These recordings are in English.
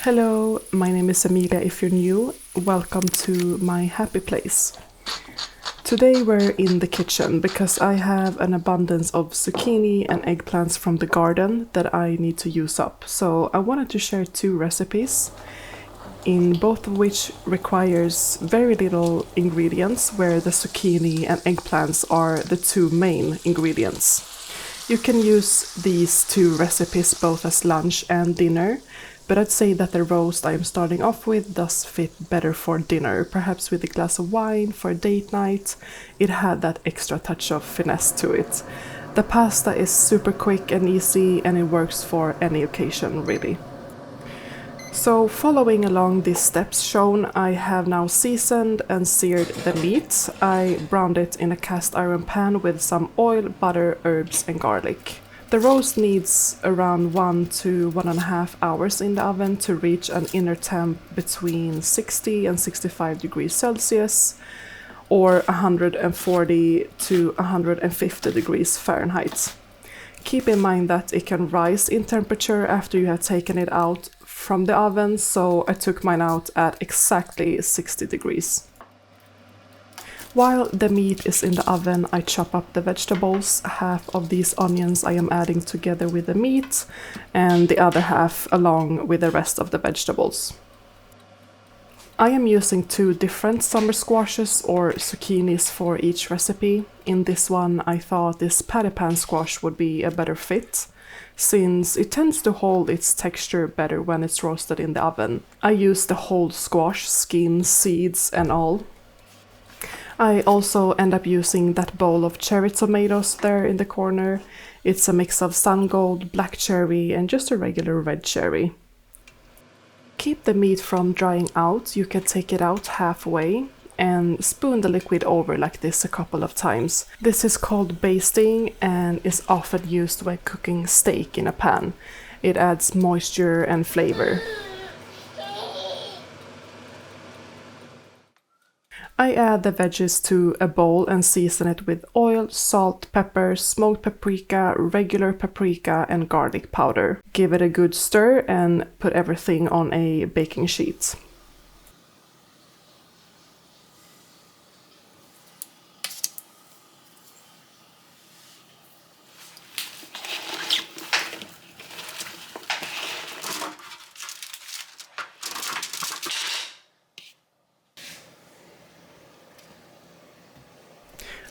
Hello, my name is Emilia if you're new. Welcome to my happy place. Today we're in the kitchen because I have an abundance of zucchini and eggplants from the garden that I need to use up. So I wanted to share two recipes, in both of which requires very little ingredients, where the zucchini and eggplants are the two main ingredients. You can use these two recipes both as lunch and dinner, but I'd say that the roast I'm starting off with does fit better for dinner, perhaps with a glass of wine for a date night. It had that extra touch of finesse to it. The pasta is super quick and easy, and it works for any occasion really. So following along these steps shown, I have now seasoned and seared the meat. I browned it in a cast iron pan with some oil, butter, herbs and garlic. The roast needs around 1 to 1.5 hours in the oven to reach an inner temp between 60 and 65 degrees Celsius or 140 to 150 degrees Fahrenheit. Keep in mind that it can rise in temperature after you have taken it out from the oven, so I took mine out at exactly 60 degrees. While the meat is in the oven, I chop up the vegetables. Half of these onions I am adding together with the meat, and the other half along with the rest of the vegetables. I am using two different summer squashes or zucchinis for each recipe. In this one, I thought this patty pan squash would be a better fit, since it tends to hold its texture better when it's roasted in the oven. I use the whole squash, skin, seeds and all. I also end up using that bowl of cherry tomatoes there in the corner. It's a mix of sun gold, black cherry and just a regular red cherry. Keep the meat from drying out. You can take it out halfway and spoon the liquid over like this a couple of times. This is called basting and is often used when cooking steak in a pan. It adds moisture and flavor. I add the veggies to a bowl and season it with oil, salt, pepper, smoked paprika, regular paprika and garlic powder. Give it a good stir and put everything on a baking sheet.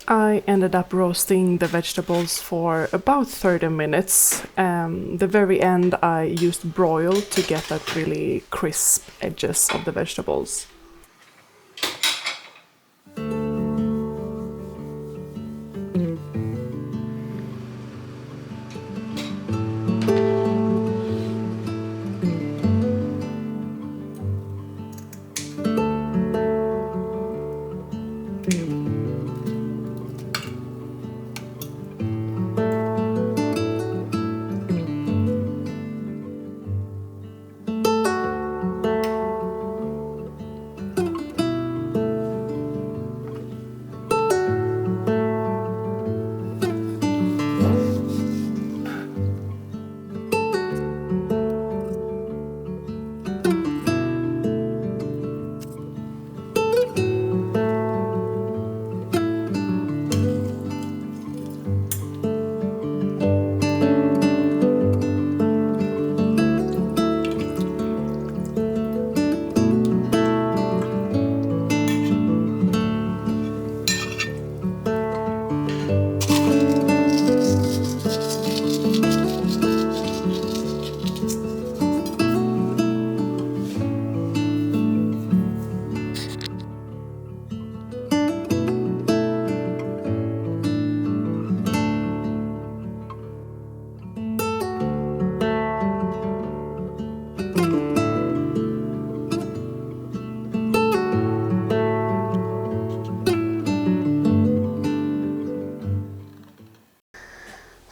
I ended up roasting the vegetables for about 30 minutes. The very end I used broil to get that really crisp edges of the vegetables.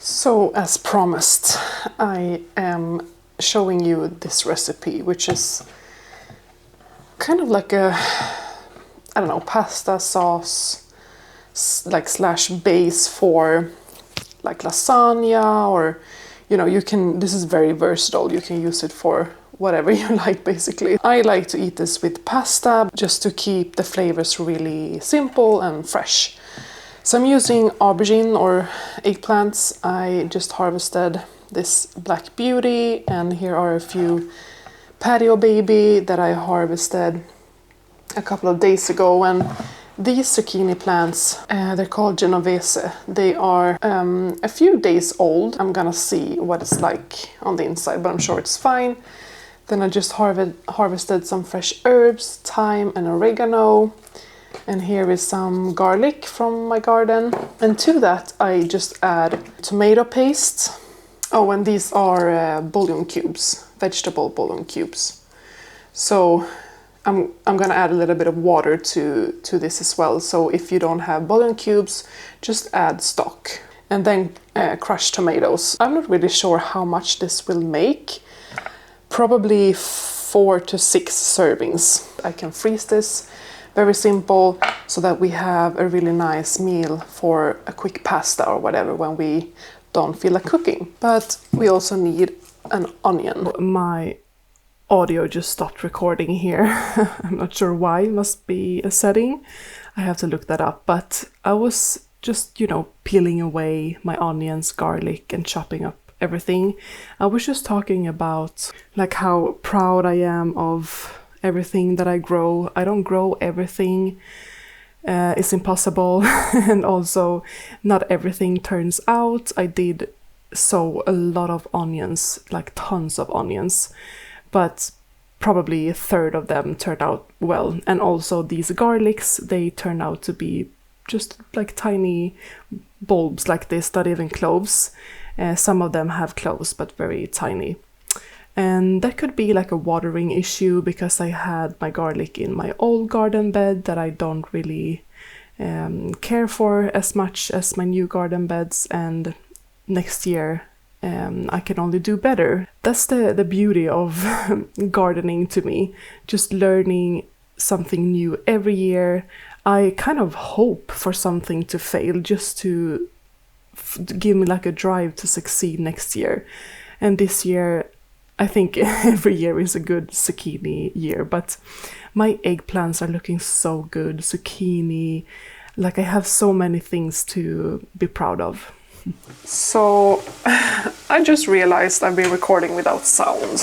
So, as promised, I am showing you this recipe, which is kind of like a, I don't know, pasta sauce, like slash base for like lasagna, or you know, you can, this is very versatile. You can use it for whatever you like basically. I like to eat this with pasta just to keep the flavors really simple and fresh. So I'm using aubergine or eggplants. I just harvested this Black Beauty, and here are a few patio baby that I harvested a couple of days ago. And these zucchini plants, they're called Genovese. They are a few days old. I'm gonna see what it's like on the inside, but I'm sure it's fine. Then I just harvested some fresh herbs, thyme and oregano. And here is some garlic from my garden. And to that I just add tomato paste. Oh, and these are bouillon cubes, vegetable bouillon cubes. So I'm gonna add a little bit of water to this as well. So if you don't have bouillon cubes, just add stock. And then crushed tomatoes. I'm not really sure how much this will make. Probably 4 to 6 servings. I can freeze this, very simple, so that we have a really nice meal for a quick pasta or whatever when we don't feel like cooking. But we also need an onion. My audio just stopped recording here. I'm not sure why, it must be a setting. I have to look that up, but I was just, you know, peeling away my onions, garlic and chopping up everything. I was just talking about like how proud I am of everything that I grow. I don't grow everything. It's impossible. And also not everything turns out. I did sow a lot of onions, like tons of onions, but probably a third of them turned out well. And also these garlics, they turn out to be just like tiny bulbs like this, not even cloves. Some of them have cloves, but very tiny. And that could be like a watering issue because I had my garlic in my old garden bed that I don't really care for as much as my new garden beds, and next year I can only do better. That's the beauty of gardening to me, just learning something new every year. I kind of hope for something to fail just to give me like a drive to succeed next year. And this year, I think every year is a good zucchini year, but my eggplants are looking so good. Zucchini, like I have so many things to be proud of. So I just realized I've been recording without sound.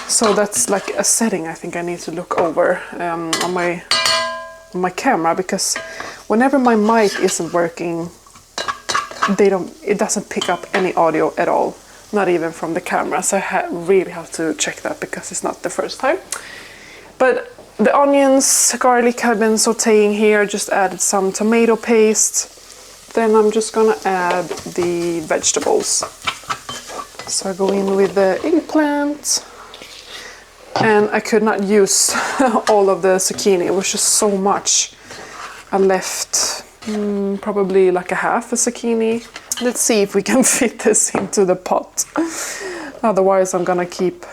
So that's like a setting I think I need to look over on my camera, because whenever my mic isn't working, it doesn't pick up any audio at all, not even from the camera. So I really have to check that because it's not the first time. But the onions, garlic have been sauteing here. Just added some tomato paste. Then I'm just gonna add the vegetables. So I go in with the eggplant. And I could not use all of the zucchini, it was just so much. I left probably like a half a zucchini. Let's see if we can fit this into the pot. Otherwise I'm gonna keep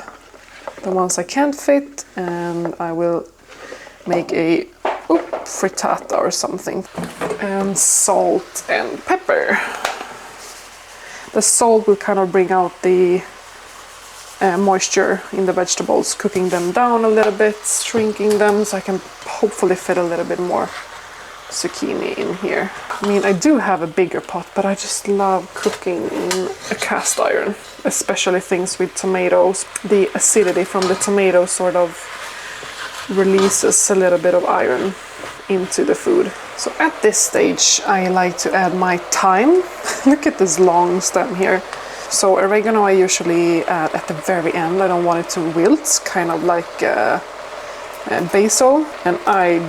the ones I can't fit, and I will make a frittata or something. And salt and pepper. The salt will kind of bring out the moisture in the vegetables, cooking them down a little bit, shrinking them, so I can hopefully fit a little bit more zucchini in here. I mean, I do have a bigger pot, but I just love cooking in a cast iron, especially things with tomatoes. The acidity from the tomato sort of releases a little bit of iron into the food. So at this stage I like to add my thyme. Look at this long stem here. So oregano I usually add at the very end. I don't want it to wilt, kind of like basil. And I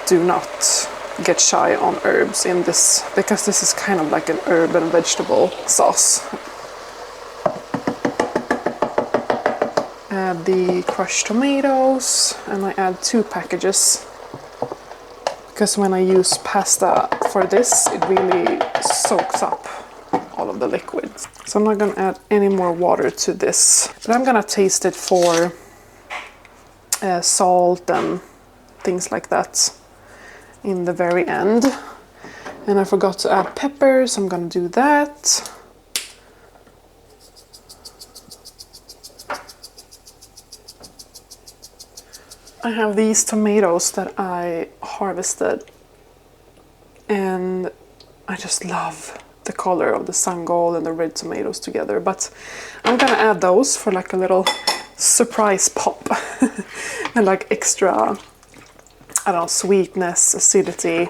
do not get shy on herbs in this, because this is kind of like an herb and vegetable sauce. Add the crushed tomatoes, and I add 2 packages. Because when I use pasta for this, it really soaks up all of the liquids. So I'm not gonna add any more water to this, but I'm gonna taste it for salt and things like that in the very end. And I forgot to add pepper, so I'm gonna do that. I have these tomatoes that I harvested, and I just love the color of the sun gold and the red tomatoes together. But I'm gonna add those for like a little surprise pop and like extra, I don't know, sweetness, acidity,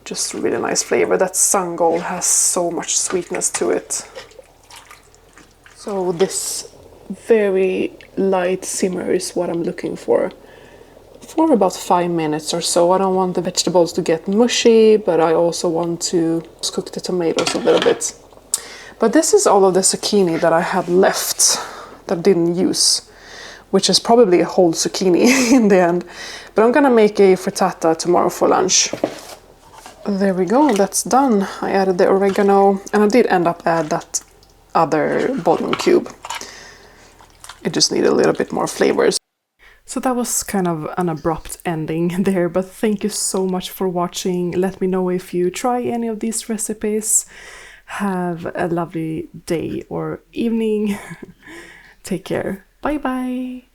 just really nice flavor. That sun gold has so much sweetness to it. So this very light simmer is what I'm looking for about 5 minutes or so. I don't want the vegetables to get mushy, but I also want to cook the tomatoes a little bit. But this is all of the zucchini that I had left that I didn't use, which is probably a whole zucchini in the end. But I'm gonna make a frittata tomorrow for lunch. There we go, that's done. I added the oregano, and I did end up add that other bouillon cube. It just needed a little bit more flavors. So that was kind of an abrupt ending there, but thank you so much for watching. Let me know if you try any of these recipes. Have a lovely day or evening. Take care. Bye bye.